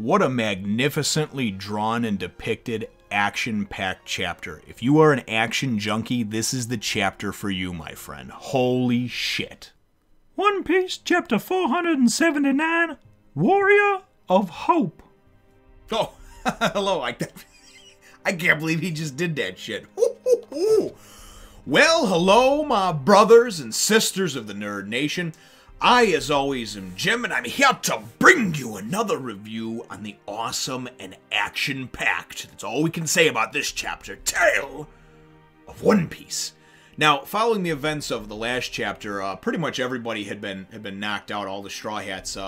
What a magnificently drawn and depicted action-packed chapter. If you are an action junkie, this is the chapter for you, my friend. Holy shit. One Piece, chapter 479, Warrior of Hope. Oh, hello. I can't believe he just did that shit. Well, hello, my brothers and sisters of the Nerd Nation. I, as always, am Jim, and I'm here to bring you another review on the awesome and action-packed, that's all we can say about this chapter, tale of One Piece. Now, following the events of the last chapter, pretty much everybody had been knocked out, all the Straw Hats,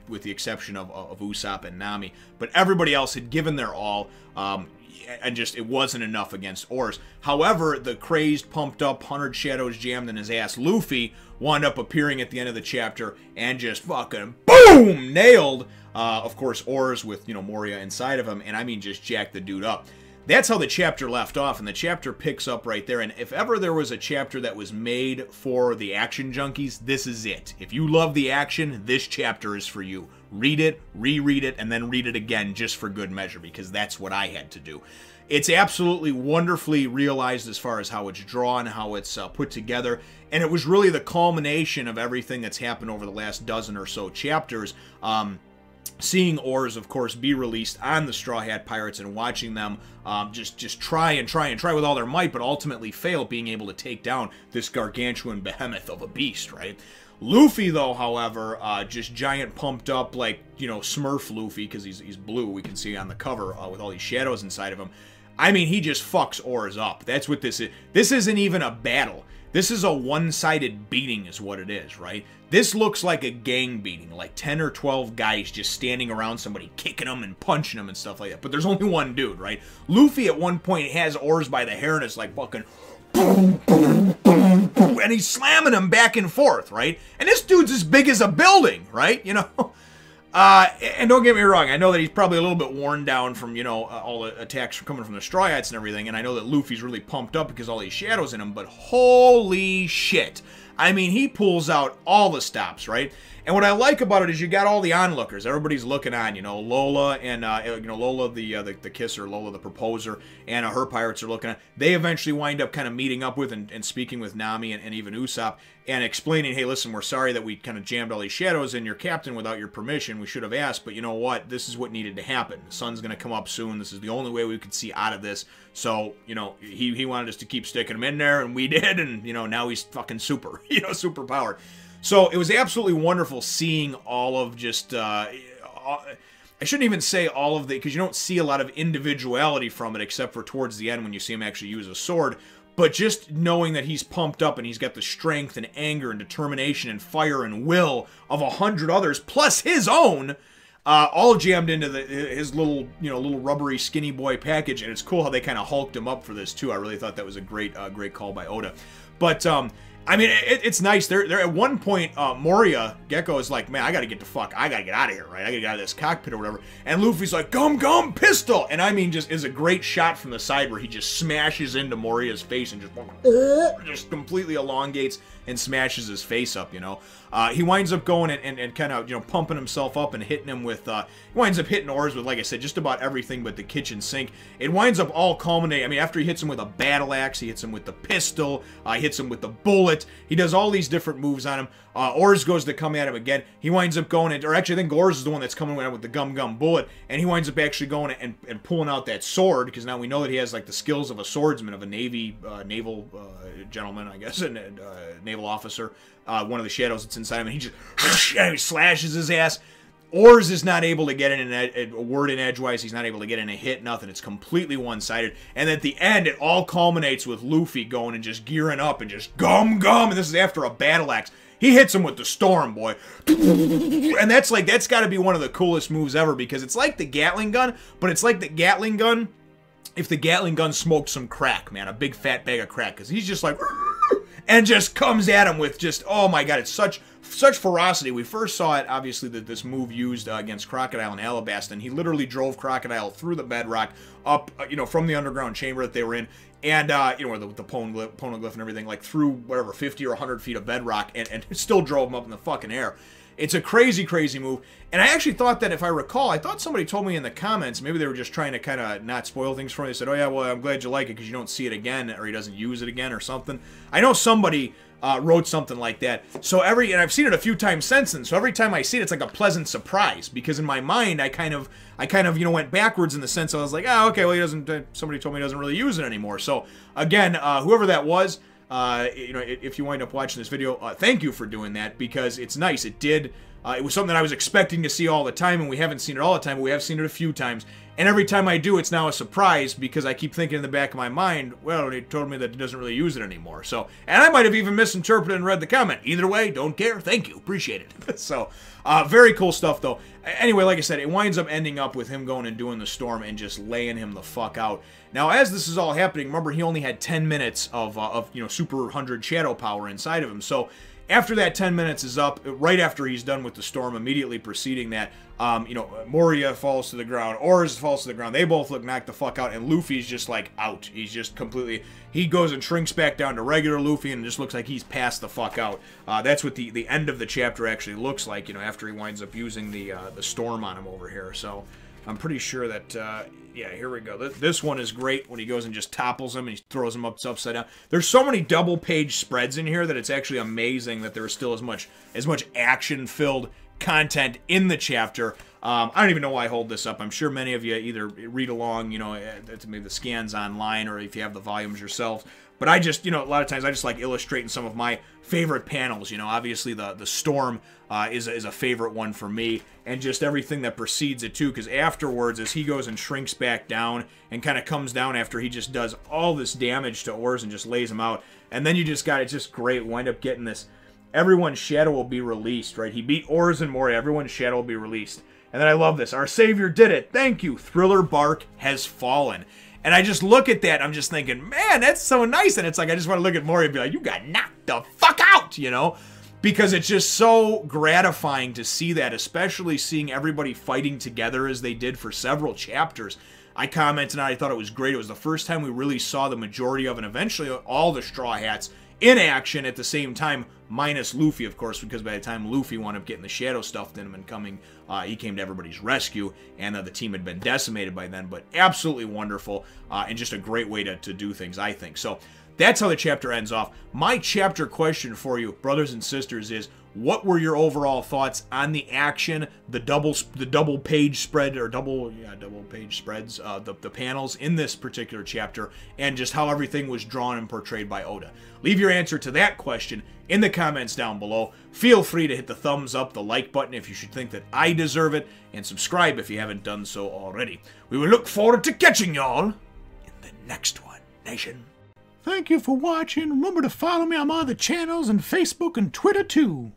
with the exception of Usopp and Nami, but everybody else had given their all, and just, it wasn't enough against Oars. However, the crazed, pumped up, 100 Shadows jammed in his ass Luffy wound up appearing at the end of the chapter and just fucking boom! Nailed, of course, Oars with, Moria inside of him, and I mean just jacked the dude up. That's how the chapter left off, and the chapter picks up right there, and if ever there was a chapter that was made for the action junkies, this is it. If you love the action, this chapter is for you. Read it, reread it, and then read it again just for good measure, because that's what I had to do. It's absolutely wonderfully realized as far as how it's drawn, how it's put together, and it was really the culmination of everything that's happened over the last dozen or so chapters. Seeing Oars, of course, be released on the Straw Hat Pirates and watching them just try with all their might, but ultimately fail being able to take down this gargantuan behemoth of a beast, right? Luffy, though, however, just giant pumped up like, Smurf Luffy, because he's blue, we can see on the cover with all these shadows inside of him. I mean, he just fucks Oars up. That's what this is. This isn't even a battle. This is a one-sided beating is what it is, right? This looks like a gang beating, like 10 or 12 guys just standing around somebody, kicking them and punching them and stuff like that. But there's only one dude, right? Luffy at one point has Oars by the hair and it's like fucking boom, boom, boom, boom, and he's slamming him back and forth, right? And this dude's as big as a building, right? And don't get me wrong, I know that he's probably a little bit worn down from, all the attacks coming from the Straw Hats and everything, and I know that Luffy's really pumped up because all these shadows in him, but holy shit. I mean, he pulls out all the stops, right? And what I like about it is you got all the onlookers. Everybody's looking on, Lola and, Lola the kisser, Lola the proposer, and her pirates are looking on. They eventually wind up kind of meeting up with and speaking with Nami and even Usopp and explaining, hey, listen, we're sorry that we kind of jammed all these shadows in your captain without your permission. We should have asked, but you know what? This is what needed to happen. The sun's going to come up soon. This is the only way we could see out of this. So, he wanted us to keep sticking him in there, and we did, and, now he's fucking super, super powered. So it was absolutely wonderful seeing all of just, I shouldn't even say all of the, because you don't see a lot of individuality from it except for towards the end when you see him actually use a sword, but just knowing that he's pumped up and he's got the strength and anger and determination and fire and will of 100 others, plus his own, all jammed into his little, little rubbery skinny boy package, and it's cool how they kind of hulked him up for this too. I really thought that was a great call by Oda. But, I mean, it's nice. They're at one point, Moria, Gecko is like, man, I gotta get out of here, right? I gotta get out of this cockpit or whatever. And Luffy's like, gum, pistol! And I mean, just is a great shot from the side where he just smashes into Moria's face and just completely elongates and smashes his face up, He winds up going and kind of, pumping himself up and hitting him with, he winds up hitting Oars with, like I said, just about everything but the kitchen sink. It winds up all culminating. I mean, after he hits him with a battle axe, he hits him with the pistol, he hits him with the bullet. He does all these different moves on him. Oars goes to come at him again. He winds up going, or actually I think Oars is the one that's coming with the gum bullet, and he winds up actually going and pulling out that sword, because now we know that he has like the skills of a swordsman, of a naval gentleman, I guess, a naval officer, one of the shadows that's inside him, and he just slashes his ass. Oars is not able to get in a word in edgewise. He's not able to get in a hit, nothing. It's completely one-sided. And at the end, it all culminates with Luffy going and just gearing up and just gum. And this is after a battle axe. He hits him with the storm, boy. And that's got to be one of the coolest moves ever, because it's like the Gatling gun, but it's like the Gatling gun if the Gatling gun smoked some crack, man. A big fat bag of crack. Because he's just like, and just comes at him with just, oh my god, it's such ferocity. We first saw it, obviously, that this move used against Crocodile and Alabasta, and he literally drove Crocodile through the bedrock up, from the underground chamber that they were in, and, where the poneglyph and everything, like through, whatever, 50 or 100 feet of bedrock, and still drove him up in the fucking air. It's a crazy, crazy move. And I actually thought that, if I recall, I thought somebody told me in the comments, maybe they were just trying to kind of not spoil things for me. They said, oh yeah, well, I'm glad you like it because you don't see it again, or he doesn't use it again or something. I know somebody wrote something like that. So and I've seen it a few times since then. So every time I see it, it's like a pleasant surprise, because in my mind, I kind of went backwards in the sense I was like, oh, okay, well, somebody told me he doesn't really use it anymore. So again, whoever that was, if you wind up watching this video, thank you for doing that, because it's nice. It was something that I was expecting to see all the time, and we haven't seen it all the time, but we have seen it a few times. And every time I do, it's now a surprise, because I keep thinking in the back of my mind, well, they told me that he doesn't really use it anymore. So, and I might have even misinterpreted and read the comment. Either way, don't care. Thank you. Appreciate it. So, very cool stuff, though. Anyway, like I said, it winds up ending up with him going and doing the storm and just laying him the fuck out. Now, as this is all happening, remember, he only had 10 minutes of Super 100 Shadow Power inside of him. So, after that 10 minutes is up, right after he's done with the storm, immediately preceding that, Moria falls to the ground, Oars falls to the ground, they both look knocked the fuck out, and Luffy's just, like, out. He's just completely, he goes and shrinks back down to regular Luffy, and it just looks like he's passed the fuck out. That's what the end of the chapter actually looks like, after he winds up using the storm on him over here. So, I'm pretty sure that, yeah, here we go. This one is great when he goes and just topples him and he throws him upside down. There's so many double-page spreads in here that it's actually amazing that there's still as much action-filled content in the chapter. I don't even know why I hold this up. I'm sure many of you either read along, maybe the scans online, or if you have the volumes yourself. But I just, a lot of times I just like illustrating some of my favorite panels. Obviously the storm is a favorite one for me, and just everything that precedes it too, because afterwards, as he goes and shrinks back down and kind of comes down after he just does all this damage to Oars and just lays him out, and then you just got, it's just great, wind up getting this, everyone's shadow will be released, right? He beat Oars and Moria, everyone's shadow will be released. And then I love this, our savior did it, thank you, Thriller Bark has fallen. And I just look at that, I'm just thinking, man, that's so nice. And it's like, I just want to look at Moria and be like, you got knocked the fuck out, Because it's just so gratifying to see that, especially seeing everybody fighting together as they did for several chapters. I commented on it, I thought it was great. It was the first time we really saw the majority of, and eventually all the Straw Hats in action at the same time, minus Luffy, of course, because by the time Luffy wound up getting the shadow stuffed in him and coming, he came to everybody's rescue, and the team had been decimated by then, but absolutely wonderful, and just a great way to do things, I think. So that's how the chapter ends off. My chapter question for you, brothers and sisters, is what were your overall thoughts on the action, the double page spread, or double page spreads, the panels in this particular chapter, and just how everything was drawn and portrayed by Oda? Leave your answer to that question in the comments down below. Feel free to hit the thumbs up, the like button if you should think that I deserve it, and subscribe if you haven't done so already. We will look forward to catching y'all in the next one, Nation. Thank you for watching. Remember to follow me on my other channels and Facebook and Twitter too.